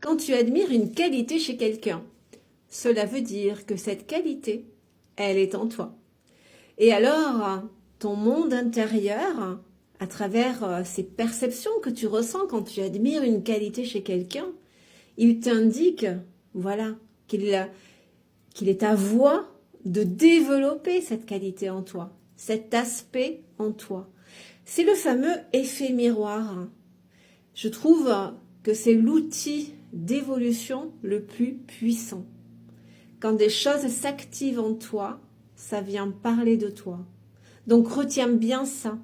Quand tu admires une qualité chez quelqu'un, cela veut dire que cette qualité, elle est en toi. Et alors, ton monde intérieur, à travers ces perceptions que tu ressens quand tu admires une qualité chez quelqu'un, il t'indique, voilà, qu'il est à voie de développer cette qualité en toi, cet aspect en toi. C'est le fameux effet miroir. Je trouve que c'est l'outil d'évolution le plus puissant. Quand des choses s'activent en toi, ça vient parler de toi. Donc retiens bien ça.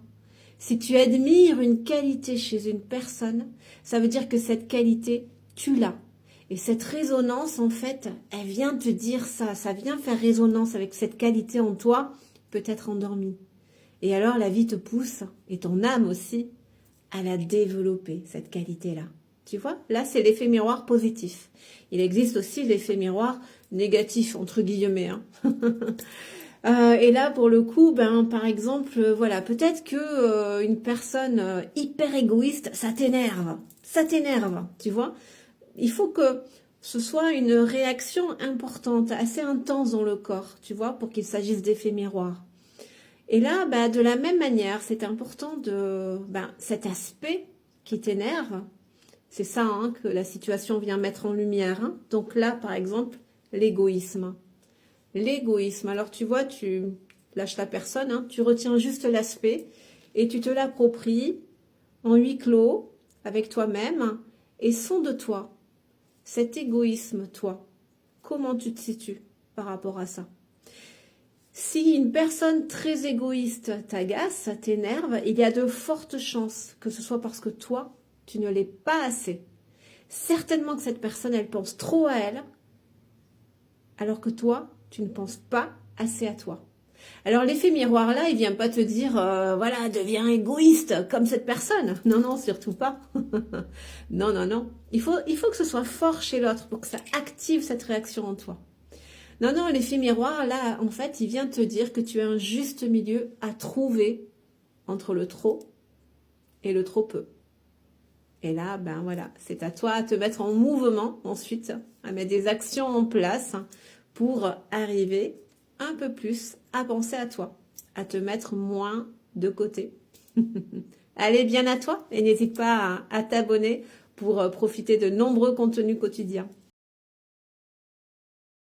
Si tu admires une qualité chez une personne, ça veut dire que cette qualité, tu l'as. Et cette résonance, en fait, elle vient te dire ça. Ça vient faire résonance avec cette qualité en toi, peut-être endormie. Et alors la vie te pousse, et ton âme aussi, à la développer, cette qualité-là. Tu vois, là, c'est l'effet miroir positif. Il existe aussi l'effet miroir négatif, entre guillemets. Hein. Et là, pour le coup, par exemple, voilà, peut-être que une personne hyper égoïste, ça t'énerve, tu vois. Il faut que ce soit une réaction importante, assez intense dans le corps, tu vois, pour qu'il s'agisse d'effet miroir. Et là, de la même manière, c'est important de cet aspect qui t'énerve. C'est ça que la situation vient mettre en lumière. Hein. Donc là, par exemple, l'égoïsme. L'égoïsme. Alors tu vois, tu lâches la personne, hein, tu retiens juste l'aspect et tu te l'appropries en huis clos avec toi-même et sonde-toi. Cet égoïsme, toi, comment tu te situes par rapport à ça? Si une personne très égoïste t'agace, t'énerve, il y a de fortes chances que ce soit parce que toi, tu ne l'es pas assez. Certainement que cette personne, elle pense trop à elle, alors que toi, tu ne penses pas assez à toi. Alors l'effet miroir là, il vient pas te dire, voilà, deviens égoïste comme cette personne. Non, non, surtout pas. Non, non, non. Il faut que ce soit fort chez l'autre pour que ça active cette réaction en toi. Non, non, l'effet miroir, là, en fait, il vient te dire que tu as un juste milieu à trouver entre le trop et le trop peu. Et là, voilà, c'est à toi de te mettre en mouvement ensuite, à mettre des actions en place pour arriver un peu plus à penser à toi, à te mettre moins de côté. Allez, bien à toi et n'hésite pas à t'abonner pour profiter de nombreux contenus quotidiens.